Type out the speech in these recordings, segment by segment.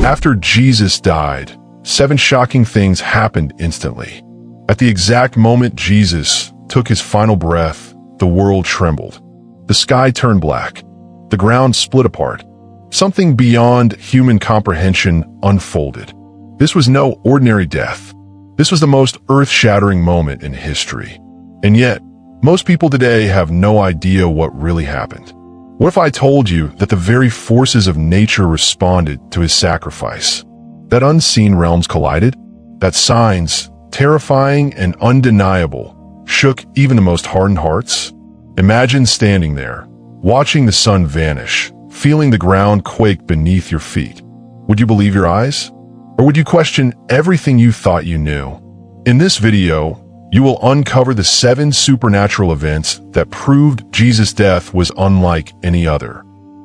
After Jesus died, 7 shocking things happened instantly. At the exact moment Jesus took his final breath, the world trembled. The sky turned black. The ground split apart. Something beyond human comprehension unfolded. This was no ordinary death. This was the most earth-shattering moment in history. And yet, most people today have no idea what really happened. What if I told you that the very forces of nature responded to his sacrifice? That unseen realms collided? That signs, terrifying and undeniable, shook even the most hardened hearts? Imagine standing there, watching the sun vanish, feeling the ground quake beneath your feet. Would you believe your eyes? Or would you question everything you thought you knew? In this video, you will uncover the 7 supernatural events that proved Jesus' death was unlike any other.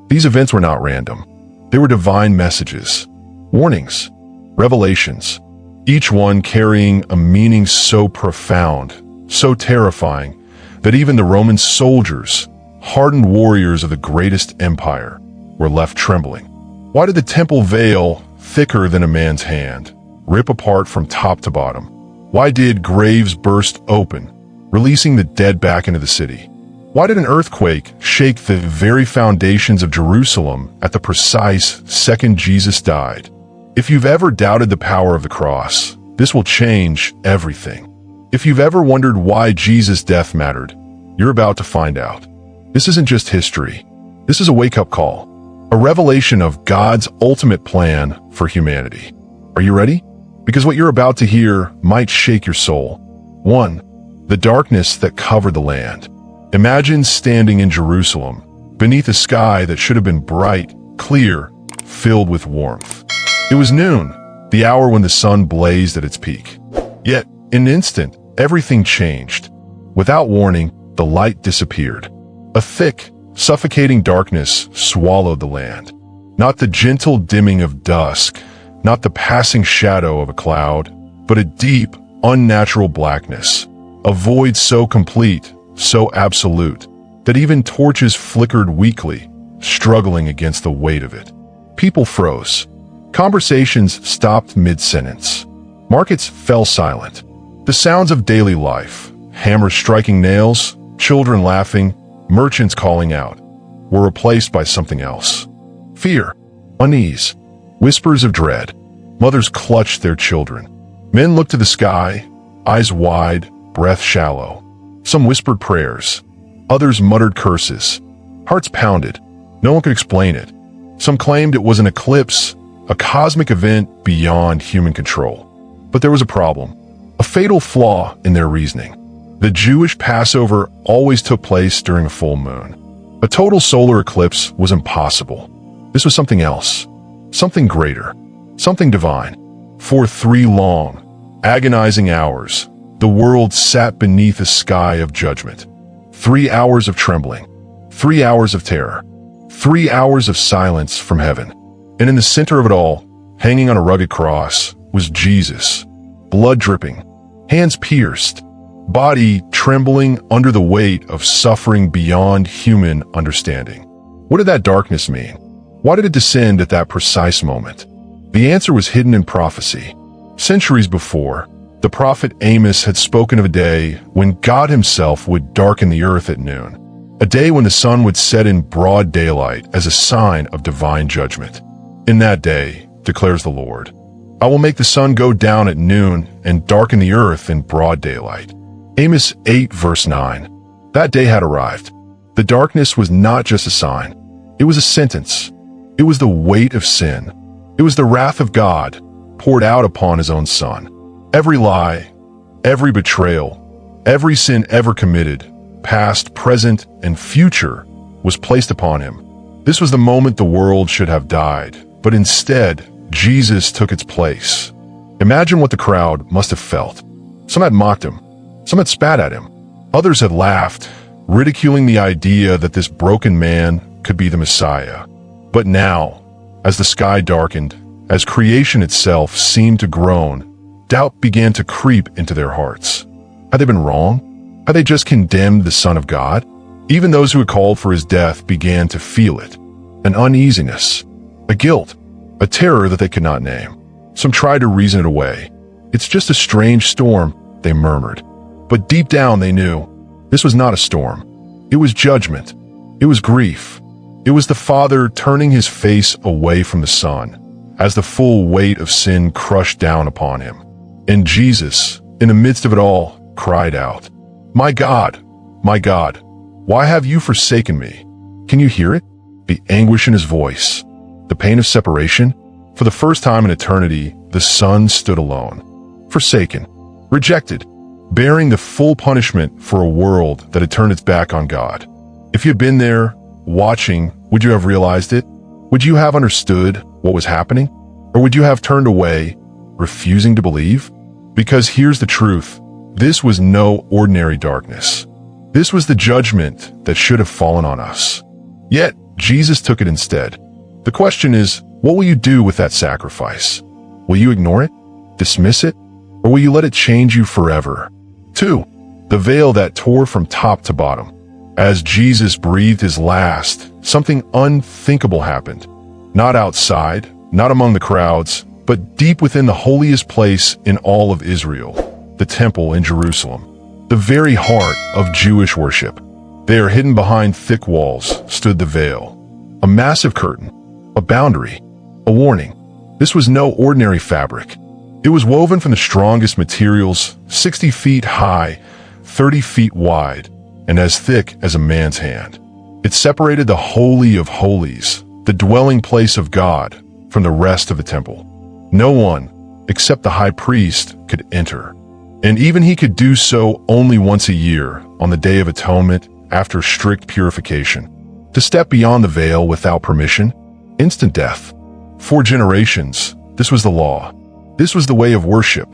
These events were not random. They were divine messages, warnings, revelations, each one carrying a meaning so profound, so terrifying, that even the Roman soldiers, hardened warriors of the greatest empire, were left trembling. Why did the temple veil, thicker than a man's hand, rip apart from top to bottom? Why did graves burst open, releasing the dead back into the city? Why did an earthquake shake the very foundations of Jerusalem at the precise second Jesus died? If you've ever doubted the power of the cross, this will change everything. If you've ever wondered why Jesus' death mattered, you're about to find out. This isn't just history. This is a wake-up call, a revelation of God's ultimate plan for humanity. Are you ready? Because what you're about to hear might shake your soul. 1. The darkness that covered the land. Imagine standing in Jerusalem, beneath a sky that should have been bright, clear, filled with warmth. It was noon, the hour when the sun blazed at its peak. Yet, in an instant, everything changed. Without warning, the light disappeared. A thick, suffocating darkness swallowed the land. Not the gentle dimming of dusk, not the passing shadow of a cloud, but a deep, unnatural blackness. A void so complete, so absolute, that even torches flickered weakly, struggling against the weight of it. People froze. Conversations stopped mid-sentence. Markets fell silent. The sounds of daily life, hammers striking nails, children laughing, merchants calling out, were replaced by something else. Fear, unease, whispers of dread. Mothers clutched their children. Men looked to the sky, eyes wide, breath shallow. Some whispered prayers. Others muttered curses. Hearts pounded. No one could explain it. Some claimed it was an eclipse, a cosmic event beyond human control. But there was a problem, a fatal flaw in their reasoning. The Jewish Passover always took place during a full moon. A total solar eclipse was impossible. This was something else, something greater, something divine. For 3 long, agonizing hours, the world sat beneath a sky of judgment. 3 hours of trembling, 3 hours of terror, 3 hours of silence from heaven. And in the center of it all, hanging on a rugged cross, was Jesus, blood dripping, hands pierced, body trembling under the weight of suffering beyond human understanding. What did that darkness mean? Why did it descend at that precise moment? The answer was hidden in prophecy. Centuries before, the prophet Amos had spoken of a day when God himself would darken the earth at noon, a day when the sun would set in broad daylight as a sign of divine judgment. In that day, declares the Lord, I will make the sun go down at noon and darken the earth in broad daylight. Amos 8 verse 9. That day had arrived. The darkness was not just a sign. It was a sentence. It was the weight of sin. It was the wrath of God poured out upon his own son. Every lie, every betrayal, every sin ever committed, past, present, and future, was placed upon him. This was the moment the world should have died, but instead, Jesus took its place. Imagine what the crowd must have felt. Some had mocked him. Some had spat at him. Others had laughed, ridiculing the idea that this broken man could be the Messiah. But now, as the sky darkened, as creation itself seemed to groan, doubt began to creep into their hearts. Had they been wrong? Had they just condemned the Son of God? Even those who had called for his death began to feel it. An uneasiness, a guilt, a terror that they could not name. Some tried to reason it away. "It's just a strange storm," they murmured. But deep down they knew this was not a storm. It was judgment. It was grief. It was the Father turning his face away from the Son as the full weight of sin crushed down upon him. And Jesus, in the midst of it all, cried out, my God, why have you forsaken me?" Can you hear it? The anguish in his voice, the pain of separation. For the first time in eternity, the Son stood alone, forsaken, rejected, bearing the full punishment for a world that had turned its back on God. If you'd been there, watching, would you have realized it? Would you have understood what was happening? Or would you have turned away, refusing to believe? Because here's the truth. This was no ordinary darkness. This was the judgment that should have fallen on us. Yet, Jesus took it instead. The question is, what will you do with that sacrifice? Will you ignore it? Dismiss it? Or will you let it change you forever? 2. The veil that tore from top to bottom. As Jesus breathed his last, something unthinkable happened. Not outside, not among the crowds, but deep within the holiest place in all of Israel, the temple in Jerusalem, the very heart of Jewish worship. There, hidden behind thick walls, stood the veil. A massive curtain, a boundary, a warning. This was no ordinary fabric. It was woven from the strongest materials, 60 feet high, 30 feet wide, and as thick as a man's hand. It separated the Holy of Holies, the dwelling place of God, from the rest of the temple. No one, except the high priest, could enter. And even he could do so only once a year, on the Day of Atonement, after strict purification. To step beyond the veil without permission, instant death. 4 generations, this was the law. This was the way of worship.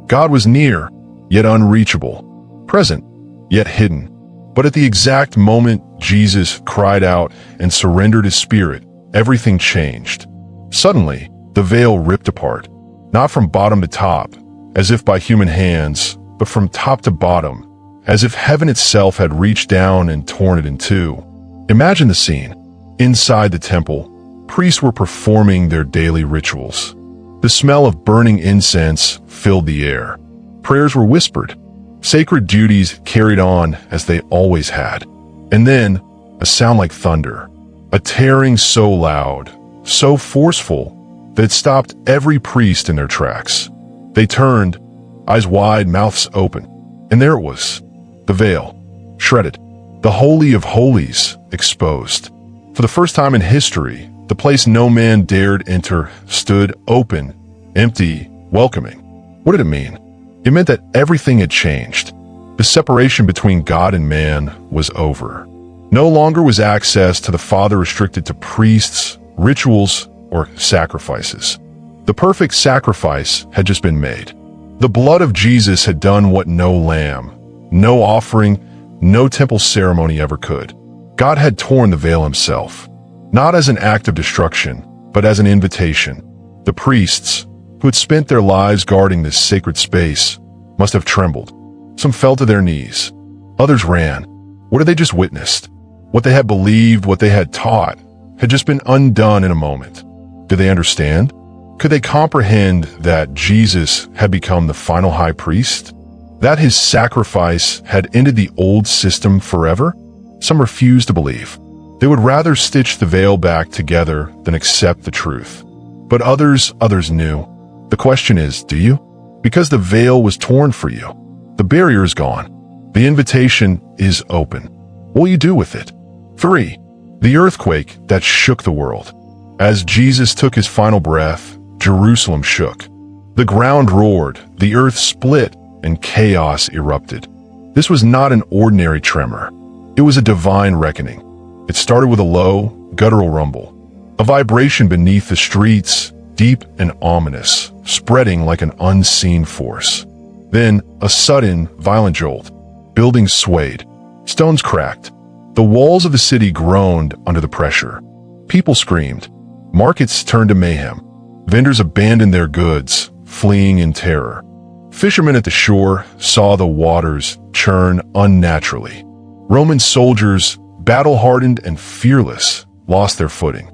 God was near, yet unreachable. Present, yet hidden. But at the exact moment Jesus cried out and surrendered his spirit, everything changed. Suddenly, the veil ripped apart, not from bottom to top, as if by human hands, but from top to bottom, as if heaven itself had reached down and torn it in two. Imagine the scene. Inside the temple, priests were performing their daily rituals. The smell of burning incense filled the air. Prayers were whispered. Sacred duties carried on as they always had. And then, a sound like thunder. A tearing so loud, so forceful, that it stopped every priest in their tracks. They turned, eyes wide, mouths open. And there it was, the veil, shredded. The Holy of Holies, exposed. For the first time in history, the place no man dared enter stood open, empty, welcoming. What did it mean? It meant that everything had changed. The separation between God and man was over. No longer was access to the Father restricted to priests, rituals, or sacrifices. The perfect sacrifice had just been made. The blood of Jesus had done what no lamb, no offering, no temple ceremony ever could. God had torn the veil himself, not as an act of destruction, but as an invitation. The priests, who had spent their lives guarding this sacred space, must have trembled. Some fell to their knees. Others ran. What had they just witnessed? What they had believed, what they had taught, had just been undone in a moment. Did they understand? Could they comprehend that Jesus had become the final high priest? That his sacrifice had ended the old system forever? Some refused to believe. They would rather stitch the veil back together than accept the truth. But others knew. The question is, do you? Because the veil was torn for you. The barrier is gone. The invitation is open. What will you do with it? 3. The earthquake that shook the world. As Jesus took his final breath, Jerusalem shook. The ground roared, the earth split, and chaos erupted. This was not an ordinary tremor. It was a divine reckoning. It started with a low, guttural rumble, a vibration beneath the streets, deep and ominous, spreading like an unseen force. Then, a sudden, violent jolt. Buildings swayed. Stones cracked. The walls of the city groaned under the pressure. People screamed. Markets turned to mayhem. Vendors abandoned their goods, fleeing in terror. Fishermen at the shore saw the waters churn unnaturally. Roman soldiers, battle-hardened and fearless, lost their footing.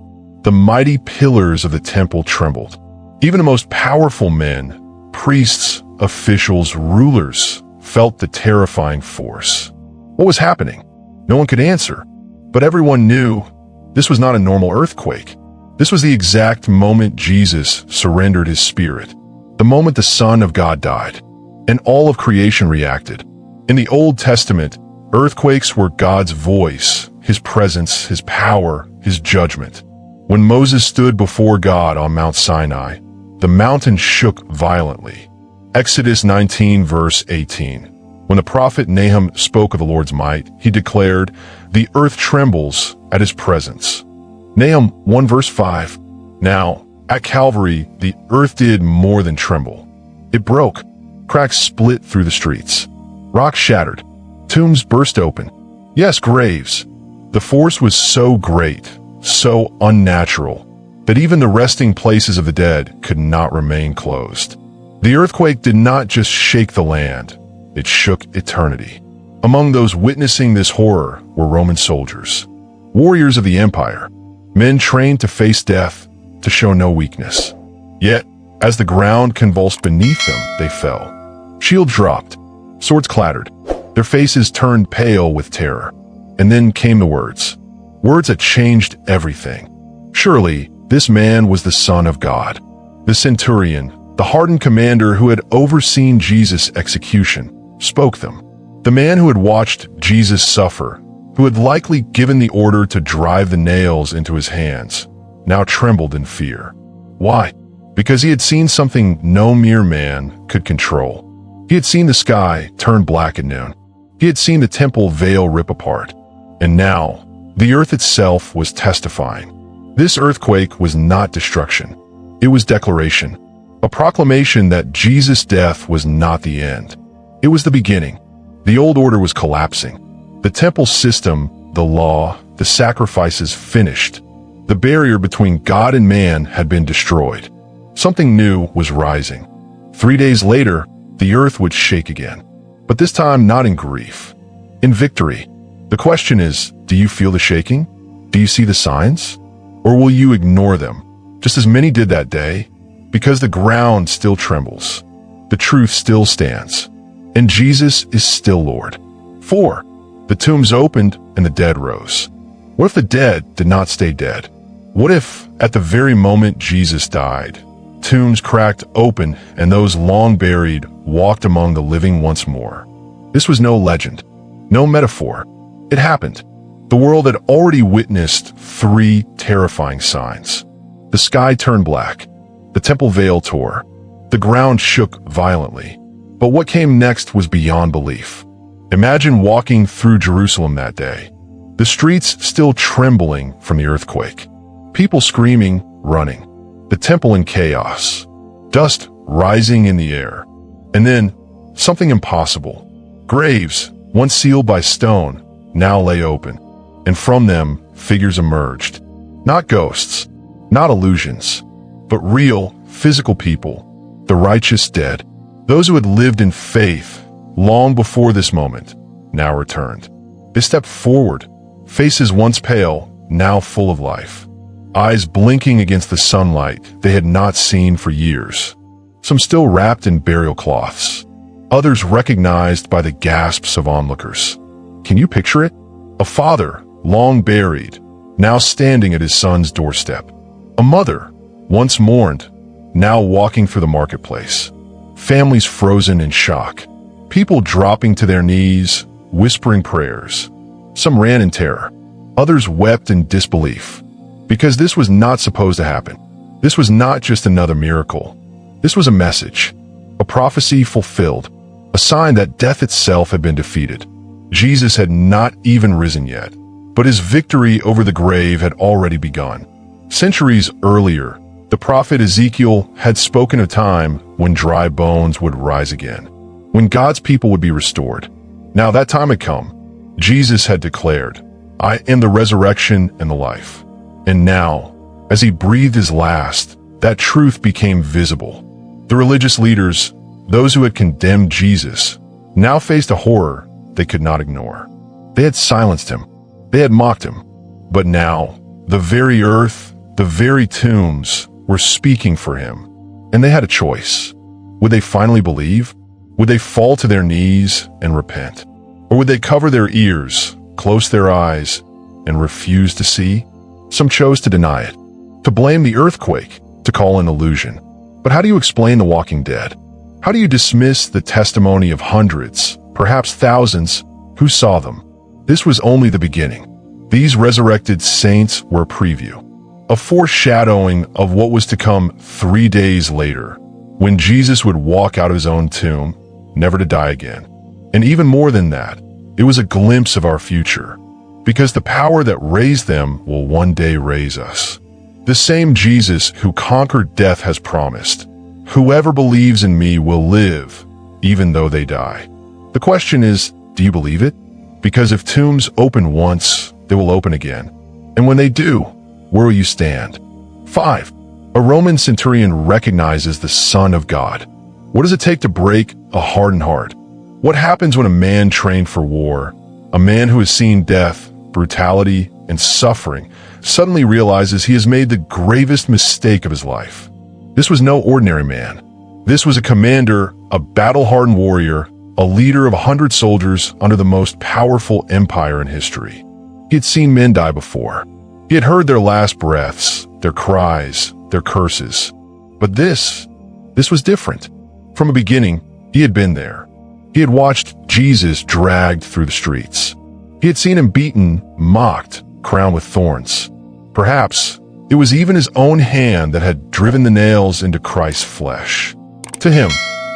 The mighty pillars of the temple trembled. Even the most powerful men, priests, officials, rulers, felt the terrifying force. What was happening? No one could answer, but everyone knew this was not a normal earthquake. This was the exact moment Jesus surrendered his spirit, the moment the Son of God died, and all of creation reacted. In the Old Testament, earthquakes were God's voice, his presence, his power, his judgment. When Moses stood before God on Mount Sinai, the mountain shook violently. Exodus 19 verse 18. When the prophet Nahum spoke of the Lord's might, he declared, "The earth trembles at his presence." Nahum 1 verse 5. Now, at Calvary, the earth did more than tremble. It broke. Cracks split through the streets. Rocks shattered. Tombs burst open. Yes, graves. The force was so great, so unnatural, that even the resting places of the dead could not remain closed. The earthquake did not just shake the land, it shook eternity. Among those witnessing this horror were Roman soldiers, warriors of the empire, men trained to face death, to show no weakness. Yet, as the ground convulsed beneath them, they fell. Shields dropped, swords clattered, their faces turned pale with terror. And then came the words that changed everything. Surely, this man was the Son of God. The centurion, the hardened commander who had overseen Jesus' execution, spoke them. The man who had watched Jesus suffer, who had likely given the order to drive the nails into his hands, now trembled in fear. Why? Because he had seen something no mere man could control. He had seen the sky turn black at noon. He had seen the temple veil rip apart. And now, the earth itself was testifying. This earthquake was not destruction. It was declaration. A proclamation that Jesus' death was not the end. It was the beginning. The old order was collapsing. The temple system, the law, the sacrifices finished. The barrier between God and man had been destroyed. Something new was rising. 3 days later, the earth would shake again. But this time not in grief, in victory. The question is, do you feel the shaking? Do you see the signs? Or will you ignore them, just as many did that day? Because the ground still trembles. The truth still stands. And Jesus is still Lord. 4. The tombs opened and the dead rose. What if the dead did not stay dead? What if, at the very moment Jesus died, tombs cracked open and those long buried walked among the living once more? This was no legend, no metaphor. It happened. The world had already witnessed 3 terrifying signs. The sky turned black. The temple veil tore. The ground shook violently. But what came next was beyond belief. Imagine walking through Jerusalem that day. The streets still trembling from the earthquake. People screaming, running. The temple in chaos. Dust rising in the air. And then, something impossible. Graves, once sealed by stone, now lay open, and from them figures emerged. Not ghosts, not illusions, but real, physical people, the righteous dead, those who had lived in faith long before this moment, now returned. They stepped forward, faces once pale, now full of life, eyes blinking against the sunlight they had not seen for years, some still wrapped in burial cloths, others recognized by the gasps of onlookers. Can you picture it? A father, long buried, now standing at his son's doorstep. A mother, once mourned, now walking through the marketplace. Families frozen in shock. People dropping to their knees, whispering prayers. Some ran in terror. Others wept in disbelief. Because this was not supposed to happen. This was not just another miracle. This was a message. A prophecy fulfilled. A sign that death itself had been defeated. Jesus had not even risen yet, but his victory over the grave had already begun. Centuries earlier, the prophet Ezekiel had spoken of a time when dry bones would rise again, when God's people would be restored. Now that time had come. Jesus had declared, "I am the resurrection and the life." And now, as he breathed his last, that truth became visible. The religious leaders, those who had condemned Jesus, now faced a horror they could not ignore. They had silenced him. They had mocked him. But now, the very earth, The very tombs were speaking for him, and they had a choice. Would they finally believe? Would they fall to their knees and repent? Or would they cover their ears, close their eyes, and refuse to see? Some chose to deny it, to blame the earthquake, to call an illusion. But how do you explain the walking dead? How do you dismiss the testimony of hundreds, perhaps thousands, who saw them? This was only the beginning. These resurrected saints were a preview, a foreshadowing of what was to come 3 days later, when Jesus would walk out of his own tomb, never to die again. And even more than that, it was a glimpse of our future, because the power that raised them will one day raise us. The same Jesus who conquered death has promised, "Whoever believes in me will live, even though they die." The question is, do you believe it? Because if tombs open once, they will open again. And when they do, where will you stand? 5. A Roman centurion recognizes the Son of God. What does it take to break a hardened heart? What happens when a man trained for war, a man who has seen death, brutality, and suffering, suddenly realizes he has made the gravest mistake of his life? This was no ordinary man. This was a commander, a battle-hardened warrior, a leader of 100 soldiers under the most powerful empire in history. He had seen men die before. He had heard their last breaths, their cries, their curses. But this was different. From the beginning, he had been there. He had watched Jesus dragged through the streets. He had seen him beaten, mocked, crowned with thorns. Perhaps it was even his own hand that had driven the nails into Christ's flesh. To him,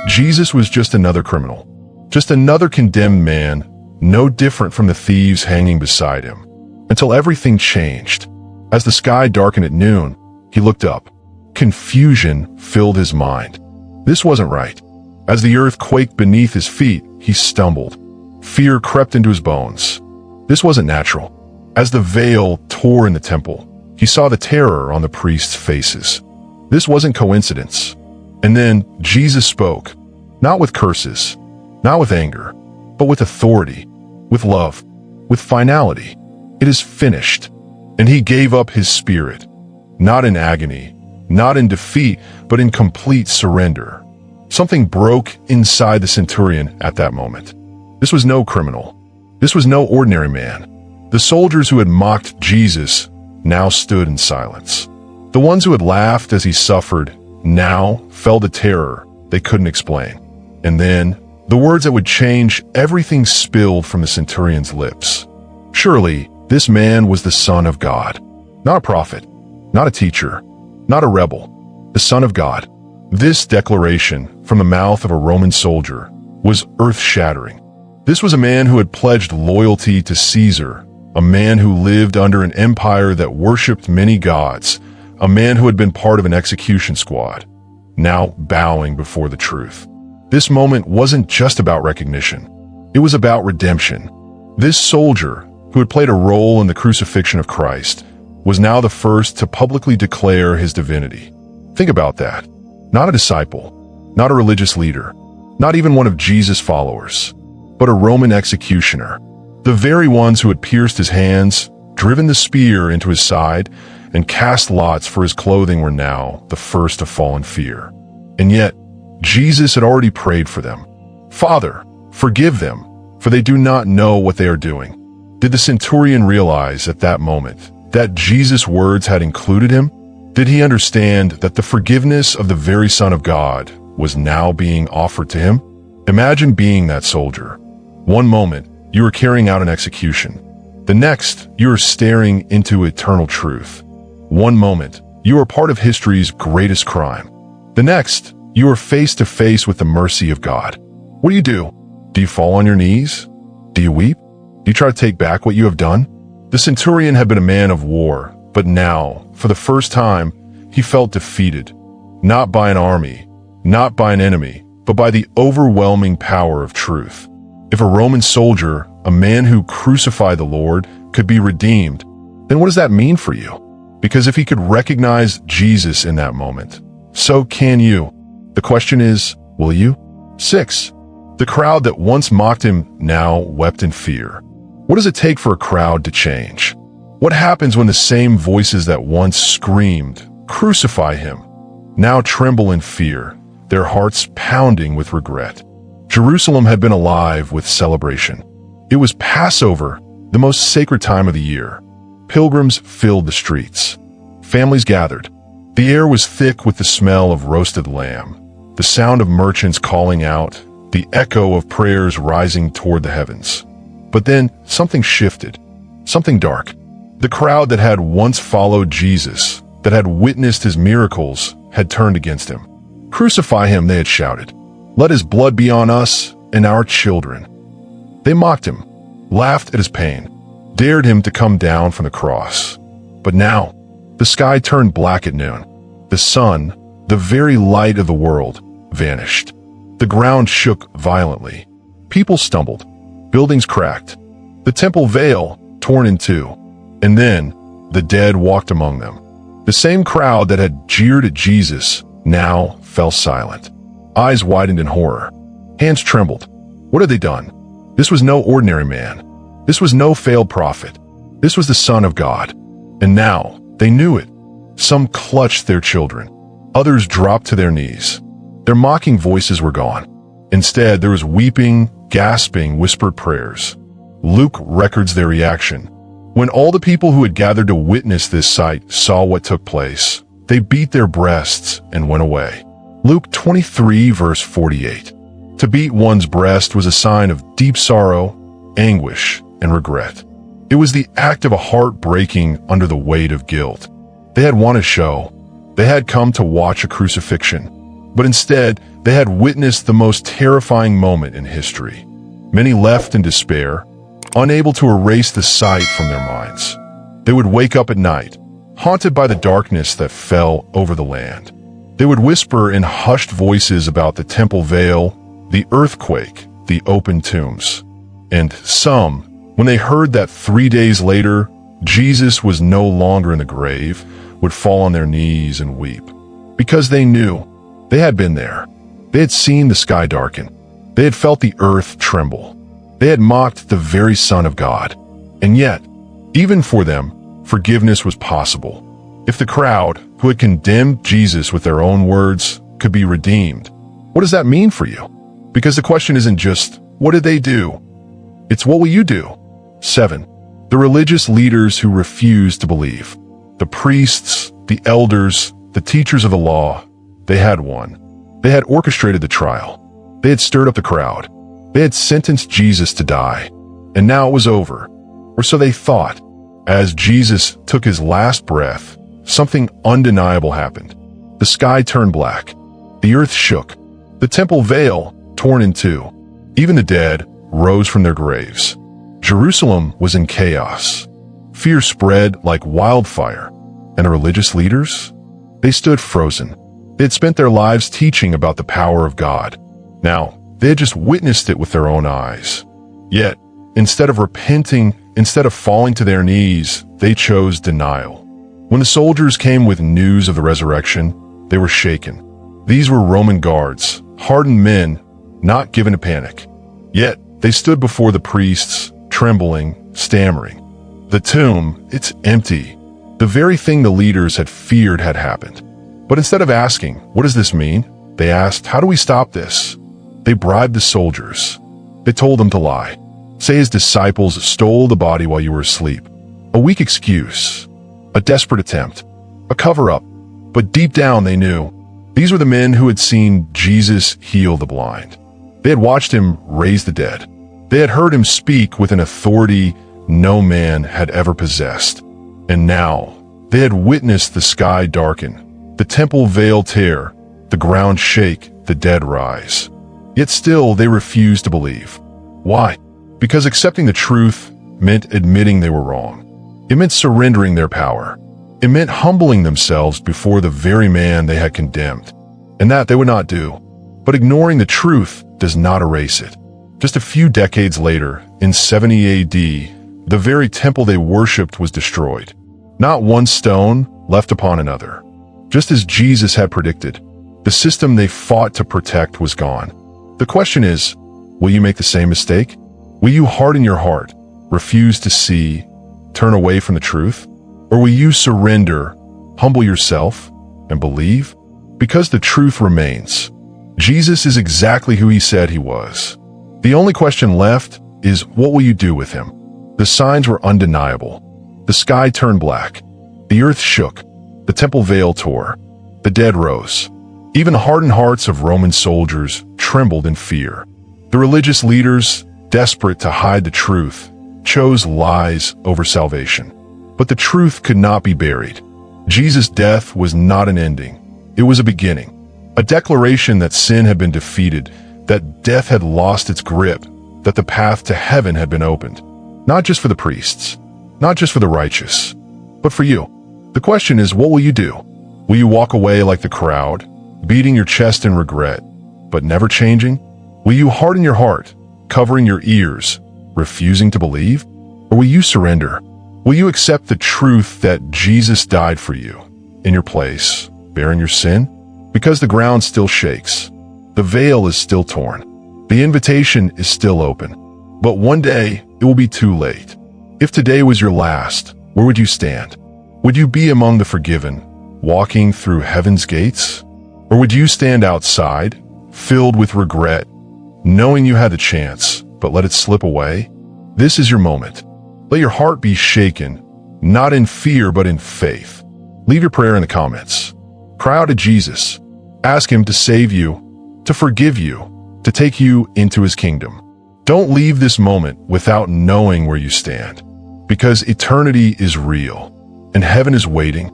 Jesus was just another criminal, just another condemned man, no different from the thieves hanging beside him. Until everything changed. As the sky darkened at noon, he looked up. Confusion filled his mind. This wasn't right. As the earth quaked beneath his feet, he stumbled. Fear crept into his bones. This wasn't natural. As the veil tore in the temple, he saw the terror on the priests' faces. This wasn't coincidence. And then Jesus spoke, not with curses, not with anger, but with authority, with love, with finality. It is finished. And he gave up his spirit, not in agony, not in defeat, but in complete surrender. Something broke inside the centurion at that moment. This was no criminal. This was no ordinary man. The soldiers who had mocked Jesus now stood in silence. The ones who had laughed as he suffered now fell to terror they couldn't explain. And then, the words that would change everything spilled from the centurion's lips. Surely, this man was the Son of God. Not a prophet, not a teacher, not a rebel. The Son of God. This declaration from the mouth of a Roman soldier was earth-shattering. This was a man who had pledged loyalty to Caesar, a man who lived under an empire that worshipped many gods, a man who had been part of an execution squad, now bowing before the truth. This moment wasn't just about recognition. It was about redemption. This soldier, who had played a role in the crucifixion of Christ, was now the first to publicly declare his divinity. Think about that. Not a disciple, not a religious leader, not even one of Jesus' followers, but a Roman executioner. The very ones who had pierced his hands, driven the spear into his side, and cast lots for his clothing were now the first to fall in fear. And yet, Jesus had already prayed for them. "Father, forgive them, for they do not know what they are doing." Did the centurion realize at that moment that Jesus' words had included him? Did he understand that the forgiveness of the very Son of God was now being offered to him? Imagine being that soldier. One moment, you are carrying out an execution. The next, you are staring into eternal truth. One moment, you are part of history's greatest crime. The next, you are face to face with the mercy of God. What do you do? Do you fall on your knees? Do you weep? Do you try to take back what you have done? The centurion had been a man of war, but now, for the first time, he felt defeated, not by an army, not by an enemy, but by the overwhelming power of truth. If a Roman soldier, a man who crucified the Lord, could be redeemed, then what does that mean for you? Because if he could recognize Jesus in that moment, so can you. The question is, will you? 6. The crowd that once mocked him now wept in fear. What does it take for a crowd to change? What happens when the same voices that once screamed, "Crucify him," now tremble in fear, their hearts pounding with regret? Jerusalem had been alive with celebration. It was Passover, the most sacred time of the year. Pilgrims filled the streets. Families gathered. The air was thick with the smell of roasted lamb, the sound of merchants calling out, the echo of prayers rising toward the heavens. But then something shifted, something dark. The crowd that had once followed Jesus, that had witnessed his miracles, had turned against him. "Crucify him," they had shouted. "Let his blood be on us and our children." They mocked him, laughed at his pain, dared him to come down from the cross. But now, the sky turned black at noon. The sun, the very light of the world, vanished. The ground shook violently. People stumbled. Buildings cracked. The temple veil torn in two. And then, the dead walked among them. The same crowd that had jeered at Jesus now fell silent. Eyes widened in horror. Hands trembled. What had they done? This was no ordinary man. This was no failed prophet. This was the Son of God. And now, they knew it. Some clutched their children. Others dropped to their knees. Their mocking voices were gone. Instead, there was weeping, gasping, whispered prayers. Luke records their reaction. When all the people who had gathered to witness this sight saw what took place, they beat their breasts and went away. Luke 23, verse 48. To beat one's breast was a sign of deep sorrow, anguish, and regret. It was the act of a heart breaking under the weight of guilt. They had won a show. They had come to watch a crucifixion. But instead, they had witnessed the most terrifying moment in history. Many left in despair, unable to erase the sight from their minds. They would wake up at night, haunted by the darkness that fell over the land. They would whisper in hushed voices about the temple veil, the earthquake, the open tombs. And some, when they heard that 3 days later, Jesus was no longer in the grave, would fall on their knees and weep. Because they knew, they had been there. They had seen the sky darken. They had felt the earth tremble. They had mocked the very Son of God. And yet, even for them, forgiveness was possible. If the crowd, who had condemned Jesus with their own words, could be redeemed, what does that mean for you? Because the question isn't just, what did they do? It's, what will you do? 7. The religious leaders who refused to believe. The priests, the elders, the teachers of the law, they had won. They had orchestrated the trial. They had stirred up the crowd. They had sentenced Jesus to die. And now it was over. Or so they thought. As Jesus took his last breath, something undeniable happened. The sky turned black. The earth shook. The temple veil torn in two. Even the dead rose from their graves. Jerusalem was in chaos. Fear spread like wildfire. And the religious leaders? They stood frozen. They had spent their lives teaching about the power of God. Now, they had just witnessed it with their own eyes. Yet, instead of repenting, instead of falling to their knees, they chose denial. When the soldiers came with news of the resurrection, they were shaken. These were Roman guards, hardened men, not given to panic. Yet, they stood before the priests, trembling, stammering. The tomb, it's empty. The very thing the leaders had feared had happened. But instead of asking, what does this mean? They asked, how do we stop this? They bribed the soldiers. They told them to lie. Say his disciples stole the body while you were asleep. A weak excuse. A desperate attempt. A cover-up. But deep down they knew. These were the men who had seen Jesus heal the blind. They had watched him raise the dead. They had heard him speak with an authority no man had ever possessed. And now, they had witnessed the sky darken, the temple veil tear, the ground shake, the dead rise. Yet still they refused to believe. Why? Because accepting the truth meant admitting they were wrong. It meant surrendering their power. It meant humbling themselves before the very man they had condemned. And that they would not do. But ignoring the truth does not erase it. Just a few decades later, in 70 AD, the very temple they worshipped was destroyed. Not one stone left upon another. Just as Jesus had predicted, the system they fought to protect was gone. The question is, will you make the same mistake? Will you harden your heart, refuse to see, turn away from the truth? Or will you surrender, humble yourself, and believe? Because the truth remains. Jesus is exactly who he said he was. The only question left is, what will you do with him? The signs were undeniable. The sky turned black. The earth shook. The temple veil tore. The dead rose. Even hardened hearts of Roman soldiers trembled in fear. The religious leaders, desperate to hide the truth, chose lies over salvation. But the truth could not be buried. Jesus' death was not an ending. It was a beginning. A declaration that sin had been defeated, that death had lost its grip, that the path to heaven had been opened. Not just for the priests, not just for the righteous, but for you. The question is, what will you do? Will you walk away like the crowd, beating your chest in regret, but never changing? Will you harden your heart, covering your ears, refusing to believe? Or will you surrender? Will you accept the truth that Jesus died for you, in your place, bearing your sin? Because the ground still shakes. The veil is still torn. The invitation is still open. But one day, it will be too late. If today was your last, where would you stand? Would you be among the forgiven, walking through heaven's gates? Or would you stand outside, filled with regret, knowing you had the chance, but let it slip away? This is your moment. Let your heart be shaken, not in fear, but in faith. Leave your prayer in the comments. Cry out to Jesus. Ask him to save you, to forgive you, to take you into his kingdom. Don't leave this moment without knowing where you stand, because eternity is real, and heaven is waiting.